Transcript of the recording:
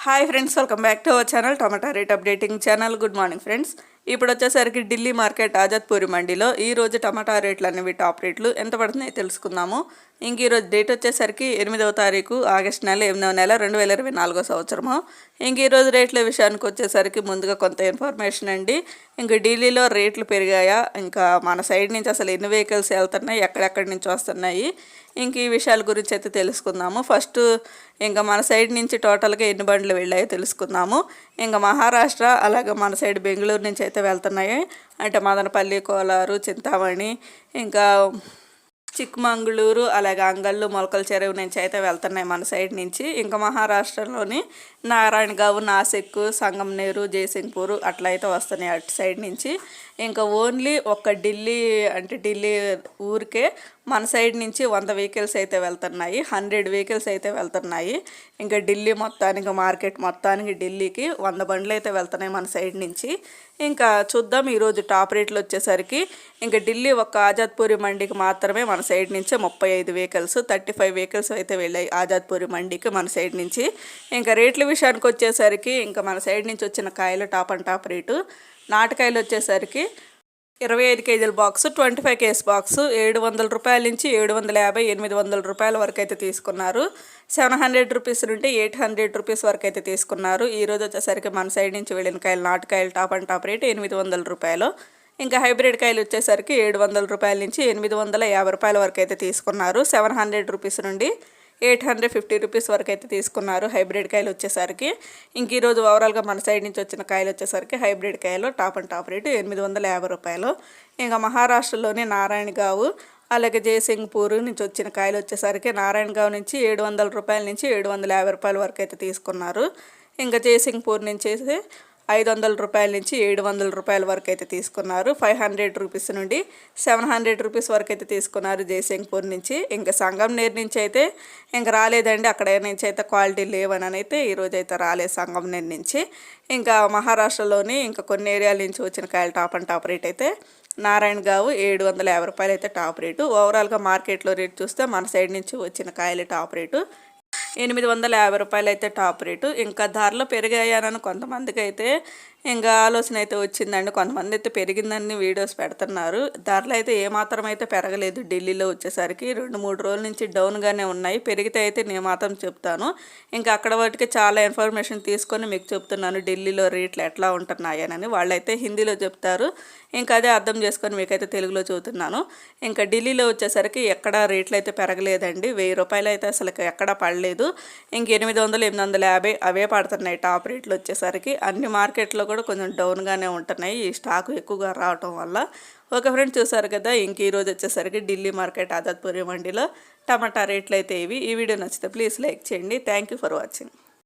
Hi friends, welcome back to our channel tomato rate updating channel. Good morning friends. ఇప్పుడు వచ్చేసరికి Delhi market ఆజాద్పూరి మండీలో ఈరోజు టమాటా రేట్లు అనేవి టాప్ రేట్లు ఎంత పడుతున్నాయో తెలుసుకుందాము. ఇంక ఈరోజు డేట్ వచ్చేసరికి 8వ తారీఖు ఆగస్టు నెల 8వ నెల 2024 సంవత్సరము. ఇంక ఈరోజు రేట్ల విషయానికి వచ్చేసరికి ముందుగా కొంత ఇన్ఫర్మేషన్ అండి. ఇంక ఢిల్లీలో రేట్లు పెరిగాయా, ఇంకా మన సైడ్ నుంచి అసలు ఎన్ని వెహికల్స్ వెళ్తున్నాయి, ఎక్కడెక్కడి నుంచి వస్తున్నాయి, ఇంక ఈ విషయాల గురించి అయితే తెలుసుకుందాము. ఫస్ట్ ఇంకా మన సైడ్ నుంచి టోటల్గా ఎన్ని బండ్లు వెళ్ళాయో తెలుసుకుందాము. ఇంకా మహారాష్ట్ర అలాగే మన సైడ్ బెంగళూరు నుంచి అయితే వెళ్తున్నాయి. అంటే మదనపల్లి, కోలారు, చింతామణి, ఇంకా చిక్మంగళూరు, అలాగే అంగళ్ళు, మొలకల చెరువు నుంచి అయితే వెళ్తున్నాయి మన సైడ్ నుంచి. ఇంకా మహారాష్ట్రలోని నారాయణగావ్, నాసిక్, సంగంనేరు, జయసింగ్పూర్ అట్లా అయితే వస్తున్నాయి అటు సైడ్ నుంచి. ఇంకా ఓన్లీ ఒక్క ఢిల్లీ, అంటే ఢిల్లీ ఊరికే మన సైడ్ నుంచి 100 వెహికల్స్ అయితే వెళ్తున్నాయి, 100 వెహికల్స్ అయితే వెళ్తున్నాయి. ఇంకా ఢిల్లీ మొత్తానికి, మార్కెట్ మొత్తానికి ఢిల్లీకి 100 బండ్లు అయితే వెళ్తున్నాయి మన సైడ్ నుంచి. ఇంకా చూద్దాం ఈరోజు టాప్ రేట్లు వచ్చేసరికి. ఇంకా ఢిల్లీ ఒక్క ఆజాద్పూరి మండీకి మాత్రమే మన సైడ్ నుంచి 35 వెహికల్స్, 35 వెహికల్స్ అయితే వెళ్ళాయి ఆజాద్పూరి మండీకి మన సైడ్ నుంచి. ఇంకా రేట్ల విషయానికి వచ్చేసరికి ఇంకా మన సైడ్ నుంచి వచ్చిన కాయలు టాప్ అండ్ టాప్ రేటు. నాటుకాయలు వచ్చేసరికి 25 కేజీల బాక్సు, 25 కేజీ బాక్సు 700 రూపాయల నుంచి 750, 800 రూపాయల వరకు అయితే తీసుకున్నారు. 700 రూపీస్ నుండి 800 రూపీస్ వరకు అయితే తీసుకున్నారు. ఈరోజు వచ్చేసరికి మన సైడ్ నుంచి వెళ్ళిన కాయలు, నాటుకాయలు టాప్ అండ్ టాప్ రేటు 800 రూపాయలు. ఇంకా హైబ్రిడ్ కాయలు వచ్చేసరికి 700 రూపాయల నుంచి 850 రూపాయల వరకు అయితే తీసుకున్నారు. 700 రూపీస్ నుండి 850 రూపీస్ వరకు అయితే తీసుకున్నారు హైబ్రిడ్ కాయలు వచ్చేసరికి. ఇంక ఈరోజు ఓవరాల్గా మన సైడ్ నుంచి వచ్చిన కాయలు వచ్చేసరికి హైబ్రిడ్ కాయలు టాప్ అండ్ టాప్ రేటు 850 రూపాయలు. ఇంకా మహారాష్ట్రలోని నారాయణగావ్ అలాగే జయసింగ్పూర్ నుంచి వచ్చిన కాయలు వచ్చేసరికి నారాయణగావ్ నుంచి 700 రూపాయల నుంచి 750 రూపాయల వరకు అయితే తీసుకున్నారు. ఇంకా జయసింగ్పూర్ నుంచి 500 రూపాయల నుంచి 700 రూపాయల వరకు అయితే తీసుకున్నారు. 500 రూపీస్ నుండి 700 రూపీస్ వరకు అయితే తీసుకున్నారు జయసింగ్పూర్ నుంచి. ఇంకా సంగంనేర్ నుంచి అయితే ఇంకా రాలేదండి, అక్కడ నుంచి అయితే క్వాలిటీ లేవని అయితే ఈరోజు అయితే రాలేదు సంగంనేర్ నుంచి. ఇంకా మహారాష్ట్రలోని ఇంకా కొన్ని ఏరియాల నుంచి వచ్చిన కాయలు టాప్ అండ్ టాప్ రేట్ అయితే నారాయణగావ్ 750 రూపాయలు అయితే టాప్ రేటు. ఓవరాల్గా మార్కెట్లో రేట్ చూస్తే మన సైడ్ నుంచి వచ్చిన కాయలు టాప్ రేటు 850 రూపాయలు అయితే టాప్ రేటు. ఇంకా ధరలు పెరిగాయని కొంతమందికి అయితే ఇంకా ఆలోచన అయితే వచ్చిందండి. కొంతమంది అయితే పెరిగిందని వీడియోస్ పెడుతున్నారు. ధరలు అయితే ఏమాత్రం అయితే పెరగలేదు. ఢిల్లీలో వచ్చేసరికి 2-3 రోజుల నుంచి డౌన్గానే ఉన్నాయి. పెరిగితే అయితే నేను మాత్రం చెప్తాను. ఇంకా అక్కడ వాటికి చాలా ఇన్ఫర్మేషన్ తీసుకొని మీకు చెప్తున్నాను ఢిల్లీలో రేట్లు ఎట్లా ఉంటున్నాయని. వాళ్ళైతే హిందీలో చెప్తారు, ఇంకా అదే అర్థం చేసుకొని మీకైతే తెలుగులో చెబుతున్నాను. ఇంకా ఢిల్లీలో వచ్చేసరికి ఎక్కడ రేట్లు అయితే పెరగలేదండి. 1000 రూపాయలు అయితే అసలు ఎక్కడ పడలేదు. ఇంక 800, 850 అవే పడుతున్నాయి టాప్ రేట్లు వచ్చేసరికి. అన్ని మార్కెట్లో కూడా కొంచెం డౌన్గానే ఉంటున్నాయి ఈ స్టాకు ఎక్కువగా రావటం వల్ల. ఒక ఫ్రెండ్ చూసారు కదా, ఇంక ఈరోజు వచ్చేసరికి ఢిల్లీ మార్కెట్ ఆజాద్పూరి మండీలో టమాటా రేట్లు అయితే ఇవి. ఈ వీడియో నచ్చితే ప్లీజ్ లైక్ చేయండి. Thank you for watching.